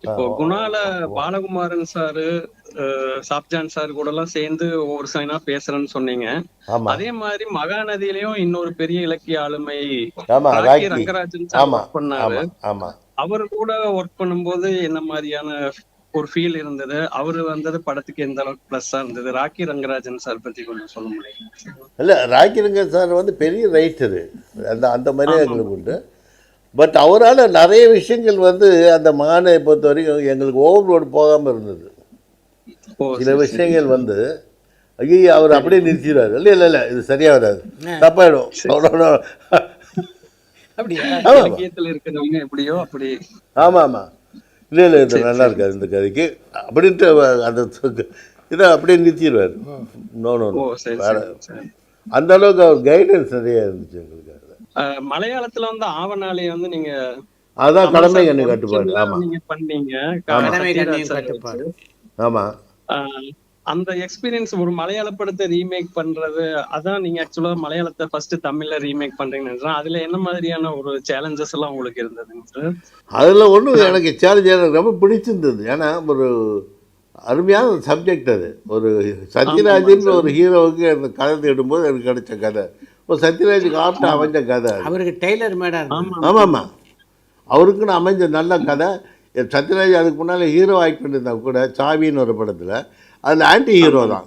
இப்போ குணால Balakumaran sir, Sabjan sir கூட எல்லாம் சேர்ந்து ஒவ்வொரு சைனா பேசுறேன்னு சொன்னீங்க. ஆமாம் அதே மாதிரி மகாநதியிலயும் இன்னொரு பெரிய இலக்கிய ஆளுமை ஆமாம் ராக்கி ராக்கி. ரங்கராஜன் சார் ஆமாம் ஒர்க் பண்ணாரு. ஆமாம் ஆமாம். அவரு கூட ஒர்க் பண்ணும்போது என்ன மாதிரியான ஒரு ஃபீல் இருந்தது? அவரு வந்தது படத்துக்கு எந்த அளவுக்கு பிளஸ்ஸா இருந்தது? ராக்கி ரங்கராஜன் சார் பத்தி கொஞ்சம் சொல்ல முடியும்? இல்லை, ராக்கிரங்க சார் வந்து பெரிய ரைட்டரு, அந்த அந்த மாதிரியே ஆமா. எங்களுக்கு உண்டு. பட் அவரால் நிறைய விஷயங்கள் வந்து அந்த மானை பொறுத்த வரைக்கும் எங்களுக்கு ஓவர்லோடு போகாமல் இருந்தது. ஓ, சில சரி, சரி. விஷயங்கள் வந்து ஐயோ அவர் அப்படியே நிறுத்திடுவார். இல்லை இல்லை இல்லை, இது சரியாக வராது, தப்பாயிடும். சரி. அவ்வளோ. அப்படியா? ஆமாம் இலக்கியத்துல இருக்கிறவங்க எப்படியோ அப்படி. ஆமாம் ஆமாம். இல்லை இல்லை, இது சரி, நல்லா சரி. இருக்காது இந்த கதைக்கு அப்படின்ட்டு அந்த இதை அப்படியே நிறுத்திடுவார். நோ நோ ஓ, நோ, சரி, வேற. சரி, சரி. அந்த அளவுக்கு அவர் கைடன்ஸ் நிறைய இருந்துச்சு எங்களுக்கு. மலையாளத்துல வந்து ஆவனாளி வந்து நீங்க அதுதான் கமல் கடமை சார் கண்ணு கட்டுப்பாடு. ப்ரொடக்ஷன்ல ஆமாம் நீங்க பண்ணீங்க. ஆமாம் கடமை சத்யராஜ் கண்ணியம் சார் கட்டுப்பாடு. வச்சு. ஆமாம். ஆஹ் அந்த எக்ஸ்பீரியன்ஸ் ஒரு மலையாள படத்தை ரீமேக் பண்றது, அதான் நீங்க ஆக்சுவலா மலையாளத்தை ஃபர்ஸ்ட் தமிழ்ல ரீமேக் பண்றீங்கன்னு நினைக்கிறேன். அதுல என்ன மாதிரியான ஒரு சேலஞ்சஸ் எல்லாம் உங்களுக்கு இருந்ததுங்க சார்? அதில் ஒன்றும் எனக்கு சேலஞ்ச் எனக்கு ரொம்ப பிடிச்சிருந்தது. ஏன்னா ஒரு அருமையான சப்ஜெக்ட் அது. ஒரு சத்யராஜின்னு சார். ஒரு ஹீரோவுக்கு அந்த கதை தேடும்போது எனக்கு கிடைச்ச கதை, ஒரு சத்யராஜுக்கு ஆப்டா அமைஞ்ச கதை அது. அவருக்கு டெய்லர் மேடா ஆமா. ஆமாம்மா, அவருக்குன்னு அமைஞ்ச நல்ல கதை. சத்யராஜ் அதுக்கு முன்னால் ஹீரோ ஆக்ட் பண்ணியிருந்தா கூட சாவின்னு ஒரு படத்தில் அதில் ஆன்டி ஹீரோ தான்.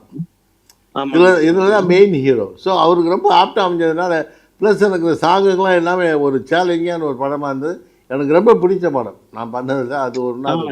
ஆமா. இதில் தான் மெயின் ஹீரோ. ஸோ அவருக்கு ரொம்ப ஆப்டாக அமைஞ்சதுனால, ப்ளஸ் எனக்கு இந்த சாங்குகள்லாம் எல்லாமே ஒரு சேலஞ்சான ஒரு படமாக இருந்தது. எனக்கு ரொம்ப பிடிச்ச படம் நான் பண்ணதில்லை. அது ஒரு நாள்